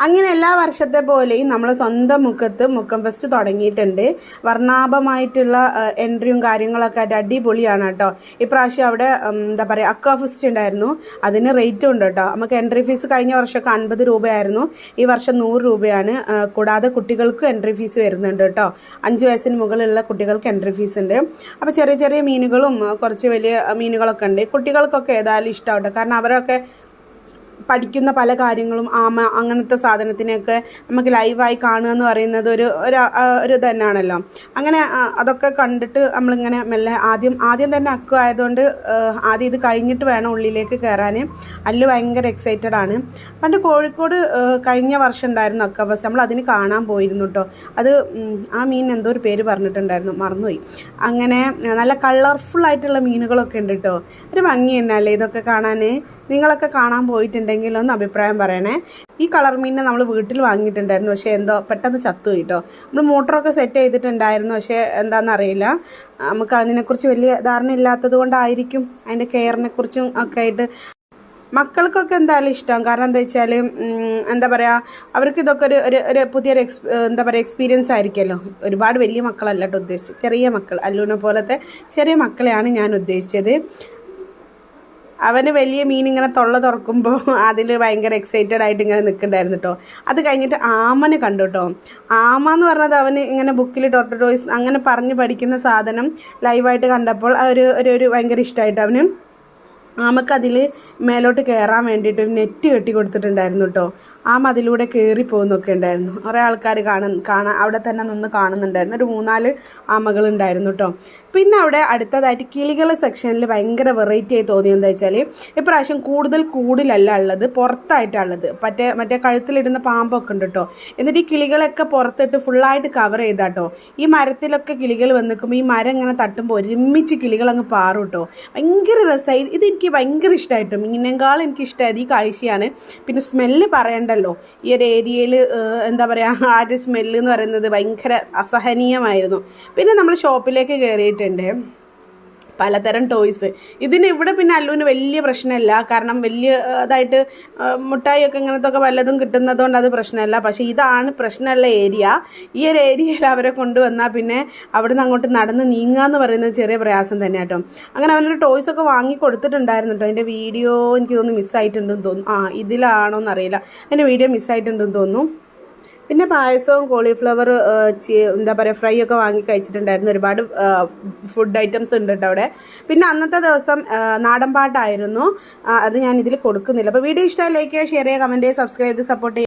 അങ്ങനെ എല്ലാ വർഷത്തെ പോലെയും നമ്മൾ സ്വന്തം മുഖത്ത് മുക്കം ഫെസ്റ്റ് തുടങ്ങിയിട്ടുണ്ട്. വർണ്ണാഭമായിട്ടുള്ള എൻട്രിയും കാര്യങ്ങളൊക്കെ ആയിട്ട് അടിപൊളിയാണ് കേട്ടോ. ഇപ്രാവശ്യം അവിടെ എന്താ പറയുക അക്വാ ഫെസ്റ്റ് ഉണ്ടായിരുന്നു. അതിന് റേറ്റും ഉണ്ട് കേട്ടോ. നമുക്ക് എൻട്രി ഫീസ് കഴിഞ്ഞ വർഷമൊക്കെ 50 രൂപയായിരുന്നു. ഈ വർഷം 100 രൂപയാണ്. കൂടാതെ കുട്ടികൾക്ക് എൻട്രി ഫീസ് വരുന്നുണ്ട് കേട്ടോ. 5 വയസ്സിന് മുകളിലുള്ള കുട്ടികൾക്ക് എൻട്രി ഫീസ് ഉണ്ട്. അപ്പോൾ ചെറിയ ചെറിയ മീനുകളും കുറച്ച് വലിയ മീനുകളൊക്കെ ഉണ്ട്. കുട്ടികൾക്കൊക്കെ ഏതായാലും ഇഷ്ടമാവട്ടെ. കാരണം അവരൊക്കെ പഠിക്കുന്ന പല കാര്യങ്ങളും അങ്ങനത്തെ സാധനത്തിനെയൊക്കെ നമുക്ക് ലൈവായി കാണുക എന്ന് പറയുന്നത് ഒരു തന്നെയാണല്ലോ. അങ്ങനെ അതൊക്കെ കണ്ടിട്ട് നമ്മളിങ്ങനെ മെല്ലെ ആദ്യം തന്നെ അക്വ ആയതുകൊണ്ട് ആദ്യം ഇത് കഴിഞ്ഞിട്ട് വേണം ഉള്ളിലേക്ക് കയറാൻ. അല്ലു ഭയങ്കര എക്സൈറ്റഡ് ആണ്. പണ്ട് കോഴിക്കോട് കഴിഞ്ഞ വർഷം ഉണ്ടായിരുന്നു അക്വ ഫെസ്റ്റ്. നമ്മൾ അതിന് കാണാൻ പോയിരുന്നു കേട്ടോ. അത് ആ മീൻ എന്തോ ഒരു പേര് പറഞ്ഞിട്ടുണ്ടായിരുന്നു, മറന്നുപോയി. അങ്ങനെ നല്ല കളർഫുള്ളായിട്ടുള്ള മീനുകളൊക്കെ ഉണ്ട് കേട്ടോ. ഒരു ഭംഗി തന്നെയല്ലേ ഇതൊക്കെ കാണാൻ. നിങ്ങളൊക്കെ കാണാൻ പോയിട്ടുണ്ടെങ്കിൽ ഒന്ന് അഭിപ്രായം പറയണേ. ഈ കളർ മീനിനെ നമ്മൾ വീട്ടിൽ വാങ്ങിയിട്ടുണ്ടായിരുന്നു. പക്ഷേ എന്തോ പെട്ടെന്ന് ചത്തുപോയി കേട്ടോ. നമ്മൾ മോട്ടറൊക്കെ സെറ്റ് ചെയ്തിട്ടുണ്ടായിരുന്നു. പക്ഷേ എന്താണെന്നറിയില്ല, നമുക്ക് അതിനെക്കുറിച്ച് വലിയ ധാരണ ഇല്ലാത്തത് കൊണ്ടായിരിക്കും. അതിൻ്റെ കെയറിനെ കുറിച്ചും ഒക്കെ ആയിട്ട് മക്കൾക്കൊക്കെ എന്തായാലും ഇഷ്ടം. കാരണം എന്താ വെച്ചാൽ എന്താ പറയുക, അവർക്ക് ഇതൊക്കെ ഒരു പുതിയൊരു എന്താ പറയുക എക്സ്പീരിയൻസ് ആയിരിക്കുമല്ലോ. ഒരുപാട് വലിയ മക്കളല്ല കേട്ടോ ഉദ്ദേശിച്ചത്, ചെറിയ മക്കൾ, അല്ലൂനെ പോലത്തെ ചെറിയ മക്കളെയാണ് ഞാൻ ഉദ്ദേശിച്ചത്. അവന് വലിയ മീൻ ഇങ്ങനെ തൊള്ള തുറക്കുമ്പോൾ അതിൽ ഭയങ്കര എക്സൈറ്റഡ് ആയിട്ട് ഇങ്ങനെ നിൽക്കുന്നുണ്ടായിരുന്നു കേട്ടോ. അത് കഴിഞ്ഞിട്ട് ആമനെ കണ്ടു കേട്ടോ. ആമ എന്ന് പറഞ്ഞത് അവന് ഇങ്ങനെ ബുക്കിൽ ടോർട്ടോയ്സ് അങ്ങനെ പറഞ്ഞ് പഠിക്കുന്ന സാധനം ലൈവായിട്ട് കണ്ടപ്പോൾ ഒരു ഭയങ്കര ഇഷ്ടമായിട്ട് അവന് ആമക്കതിൽ മേലോട്ട് കയറാൻ വേണ്ടിയിട്ട് ഒരു നെറ്റ് കെട്ടി കൊടുത്തിട്ടുണ്ടായിരുന്നു കേട്ടോ. ആമ അതിലൂടെ കയറി പോകുന്നൊക്കെ ഉണ്ടായിരുന്നു. കുറേ ആൾക്കാർ കാണാൻ അവിടെ തന്നെ നിന്ന് കാണുന്നുണ്ടായിരുന്നു. ഒരു 3-4 ആമകളുണ്ടായിരുന്നു കേട്ടോ. പിന്നെ അവിടെ അടുത്തതായിട്ട് കിളികൾ സെക്ഷനിൽ ഭയങ്കര വെറൈറ്റി ആയി തോന്നിയെന്താ വെച്ചാൽ ഇപ്രാവശ്യം കൂടുതൽ കൂടിലല്ല ഉള്ളത്, പുറത്തായിട്ടുള്ളത്. മറ്റേ കഴുത്തിലിടുന്ന പാമ്പൊക്കെ ഉണ്ട് കേട്ടോ. എന്നിട്ട് ഈ കിളികളൊക്കെ പുറത്തിട്ട് ഫുള്ളായിട്ട് കവർ ചെയ്താട്ടോ. ഈ മരത്തിലൊക്കെ കിളികൾ വന്ന് നിൽക്കുമ്പോൾ ഈ മരം ഇങ്ങനെ തട്ടുമ്പോൾ ഒരുമിച്ച് കിളികൾ അങ്ങ് പാറും കേട്ടോ. ഭയങ്കര രസമായി. ഇതെനിക്ക് ഭയങ്കര ഇഷ്ടമായിട്ടും മീനേക്കാൾ എനിക്കിഷ്ടമായത് ഈ കാഴ്ചയാണ്. പിന്നെ സ്മെല്ല് പറയണ്ടല്ലോ. ഈ ഒരു ഏരിയയിൽ എന്താ പറയുക, ആ ഒരു സ്മെല്ല് എന്ന് പറയുന്നത് ഭയങ്കര അസഹനീയമായിരുന്നു. പിന്നെ നമ്മൾ ഷോപ്പിലേക്ക് കയറിയിട്ട് പലതരം ടോയ്സ്. ഇവിടെ പിന്നെ അല്ലുവിന് വലിയ പ്രശ്നമില്ല. കാരണം വലിയ അതായിട്ട് മുട്ടായിയൊക്കെ ഇങ്ങനത്തെ ഒക്കെ വല്ലതും കിട്ടുന്നതുകൊണ്ട് അത് പ്രശ്നമല്ല. പക്ഷേ ഇതാണ് പ്രശ്നമുള്ള ഏരിയ. ഈ ഒരു ഏരിയയിൽ അവരെ കൊണ്ടുവന്നാൽ പിന്നെ അവിടെ നിന്ന് അങ്ങോട്ട് നടന്ന് നീങ്ങുക എന്ന് പറയുന്നത് ചെറിയ പ്രയാസം തന്നെ കേട്ടോ. അങ്ങനെ അവനൊരു ടോയ്സൊക്കെ വാങ്ങി കൊടുത്തിട്ടുണ്ടായിരുന്നു കേട്ടോ. അതിൻ്റെ വീഡിയോ എനിക്ക് തോന്നുന്നു മിസ്സായിട്ടുണ്ടെന്ന് തോന്നുന്നു. ഇതിലാണോ എന്നറിയില്ല, അതിൻ്റെ വീഡിയോ മിസ്സായിട്ടുണ്ടെന്ന് തോന്നുന്നു. പിന്നെ പായസവും കോളിഫ്ലവർ എന്താ പറയുക ഫ്രൈ ഒക്കെ വാങ്ങി കഴിച്ചിട്ടുണ്ടായിരുന്നു. ഒരുപാട് ഫുഡ് ഐറ്റംസ് ഉണ്ട് കേട്ടോ അവിടെ. പിന്നെ അന്നത്തെ ദിവസം നാടൻ പാട്ടായിരുന്നു. അത് ഞാൻ ഇതിൽ കൊടുക്കുന്നില്ല. അപ്പോൾ വീഡിയോ ഇഷ്ടമായി ലൈക്ക് ചെയ്യുക, ഷെയർ ചെയ്യുക, കമൻറ്റ് ചെയ്യുക, സബ്സ്ക്രൈബ് ചെയ്ത് സപ്പോർട്ട് ചെയ്യുക.